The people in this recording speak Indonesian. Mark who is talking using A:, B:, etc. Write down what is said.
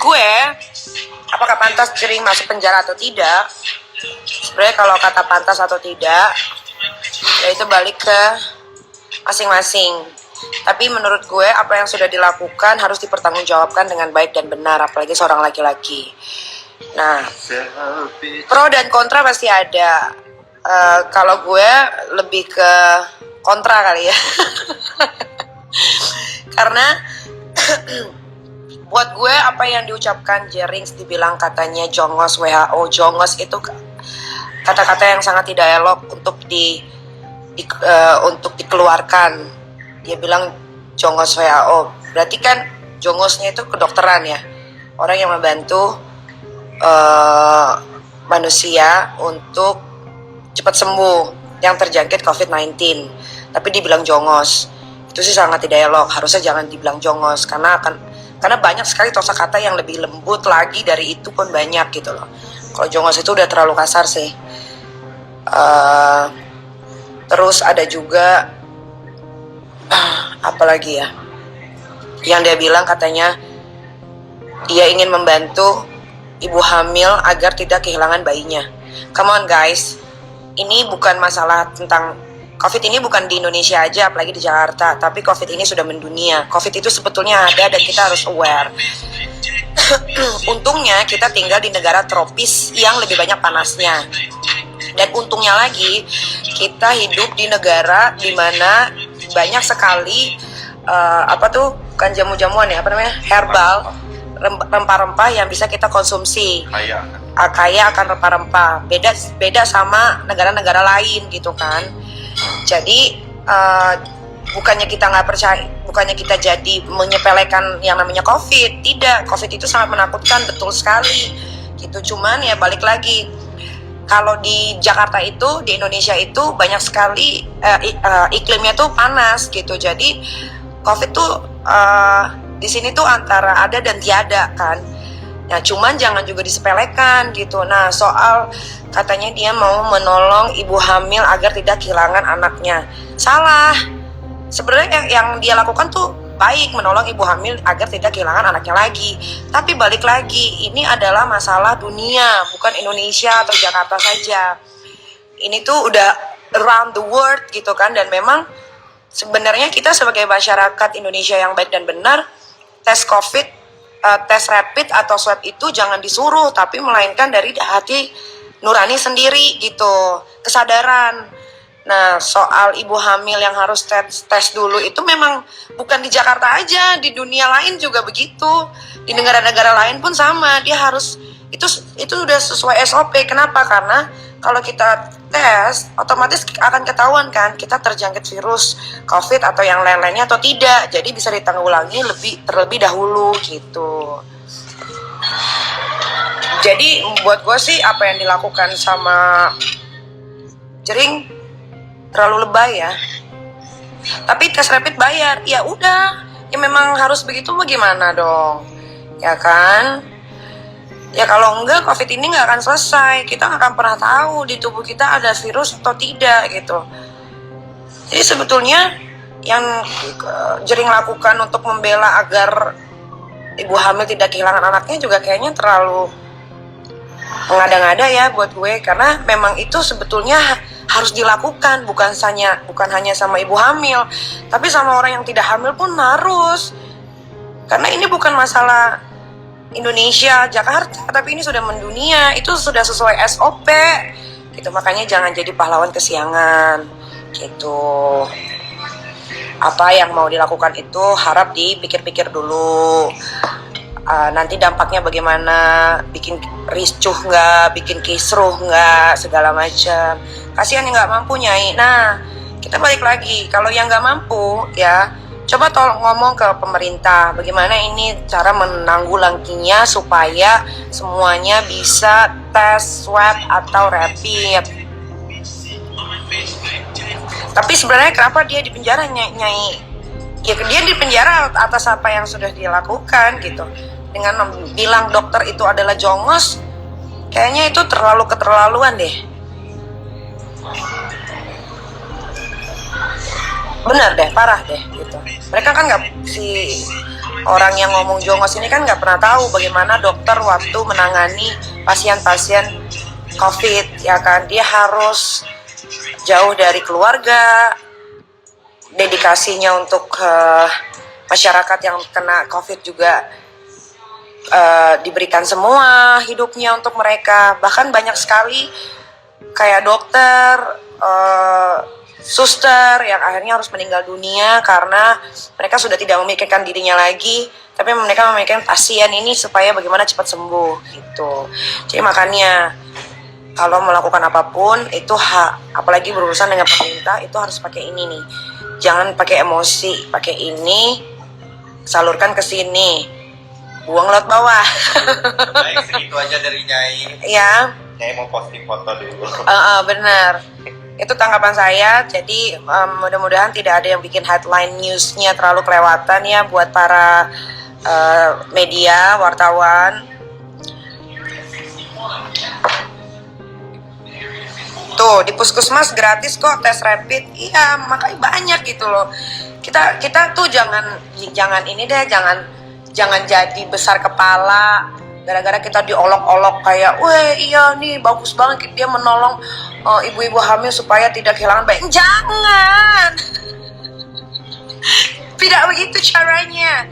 A: gue, apakah pantas Jering masuk penjara atau tidak? Sebenarnya kalau kata pantas atau tidak, ya itu balik ke masing-masing. Tapi menurut gue apa yang sudah dilakukan harus dipertanggungjawabkan dengan baik dan benar, apalagi seorang laki-laki. Nah, pro dan kontra pasti ada. Kalau gue lebih ke kontra kali ya. Karena buat gue apa yang diucapkan Jering, dibilang katanya jongos WHO, jongos itu kata-kata yang sangat tidak elok untuk untuk dikeluarkan. Dia bilang jongos WHO, berarti kan jongosnya itu kedokteran ya, orang yang membantu manusia untuk cepat sembuh yang terjangkit COVID-19. Tapi dibilang jongos, itu sih sangat tidak elok. Harusnya jangan dibilang jongos, karena banyak sekali kosakata yang lebih lembut lagi dari itu pun banyak gitu loh. Kalau jongos itu udah terlalu kasar sih. Terus ada juga apalagi ya, yang dia bilang katanya dia ingin membantu ibu hamil agar tidak kehilangan bayinya. Come on guys, ini bukan masalah tentang COVID, ini bukan di Indonesia aja, apalagi di Jakarta, tapi COVID ini sudah mendunia. COVID itu sebetulnya ada dan kita harus aware. Untungnya kita tinggal di negara tropis yang lebih banyak panasnya. Dan untungnya lagi kita hidup di negara di mana banyak sekali bukan jamu-jamuan ya, herbal, rempah-rempah yang bisa kita konsumsi. Kaya akan rempah-rempah. Beda sama negara-negara lain gitu kan. Jadi bukannya kita nggak percaya, bukannya kita jadi menyepelekan yang namanya COVID. Tidak, COVID itu sangat menakutkan, betul sekali gitu. Cuman ya balik lagi, kalau di Jakarta itu, di Indonesia itu banyak sekali iklimnya tuh panas gitu. Jadi COVID tuh di sini tuh antara ada dan tiada kan. Nah, cuman jangan juga disepelekan gitu. Nah, soal katanya dia mau menolong ibu hamil agar tidak kehilangan anaknya. Salah. Sebenarnya yang dia lakukan tuh baik, menolong ibu hamil agar tidak kehilangan anaknya lagi. Tapi balik lagi, ini adalah masalah dunia, bukan Indonesia atau Jakarta saja. Ini tuh udah around the world gitu kan. Dan memang sebenarnya kita sebagai masyarakat Indonesia yang baik dan benar, tes COVID, tes rapid atau swab itu jangan disuruh, tapi melainkan dari hati nurani sendiri gitu, kesadaran. Nah, soal ibu hamil yang harus tes dulu itu memang bukan di Jakarta aja, di dunia lain juga begitu. Di negara-negara lain pun sama, dia harus itu udah sesuai SOP. Kenapa? Karena kalau kita tes, otomatis akan ketahuan kan kita terjangkit virus COVID atau yang lain-lainnya atau tidak. Jadi bisa ditanggulangi terlebih dahulu gitu. Jadi buat gue sih apa yang dilakukan sama Jering terlalu lebay ya. Tapi tes rapid bayar, ya udah, ya memang harus begitu, bagaimana dong, ya kan? Ya kalau enggak COVID ini nggak akan selesai, kita nggak akan pernah tahu di tubuh kita ada virus atau tidak gitu. Jadi sebetulnya yang Jering lakukan untuk membela agar ibu hamil tidak kehilangan anaknya juga kayaknya terlalu mengada-ngada ya buat gue, karena memang itu sebetulnya harus dilakukan, bukan hanya sama ibu hamil, tapi sama orang yang tidak hamil pun harus. Karena ini bukan masalah Indonesia, Jakarta, tapi ini sudah mendunia, itu sudah sesuai SOP gitu. Makanya jangan jadi pahlawan kesiangan gitu. Apa yang mau dilakukan itu harap dipikir-pikir dulu. Nanti dampaknya bagaimana, bikin ricuh nggak, bikin kisruh nggak, segala macam. Kasihan yang nggak mampu, Nyai. Nah, kita balik lagi, kalau yang nggak mampu ya coba tolong ngomong ke pemerintah bagaimana ini cara menanggulanginya supaya semuanya bisa tes swab atau rapid. Tapi sebenarnya kenapa dia di penjara, Nyai? Ya dia di penjara atas apa yang sudah dia lakukan gitu. Dengan bilang dokter itu adalah jongos, kayaknya itu terlalu keterlaluan deh. Benar deh, parah deh gitu. Mereka kan nggak, si orang yang ngomong jongos ini kan nggak pernah tahu bagaimana dokter waktu menangani pasien-pasien COVID, ya kan. Dia harus jauh dari keluarga, dedikasinya untuk masyarakat yang kena COVID juga diberikan semua hidupnya untuk mereka. Bahkan banyak sekali kayak dokter, suster yang akhirnya harus meninggal dunia karena mereka sudah tidak memikirkan dirinya lagi, tapi mereka memikirkan pasien ini supaya bagaimana cepat sembuh gitu. Jadi makanya kalau melakukan apapun itu apalagi berurusan dengan pemerintah, itu harus pakai ini nih. Jangan pakai emosi, pakai ini, salurkan ke sini, buang laut bawah.
B: Baik, segitu aja dari Nyai.
A: Ya.
B: Nyai mau posting foto dulu.
A: Benar. Itu tanggapan saya. Jadi mudah-mudahan tidak ada yang bikin headline newsnya terlalu kelewatan ya buat para media, wartawan. Tuh, di puskesmas gratis kok tes rapid. Iya, makanya banyak gitu loh. Kita tuh jangan ini deh, jangan jadi besar kepala gara-gara kita diolok-olok kayak, "Weh, iya nih bagus banget dia menolong ibu-ibu hamil supaya tidak kehilangan bayi." Jangan. Tidak begitu caranya.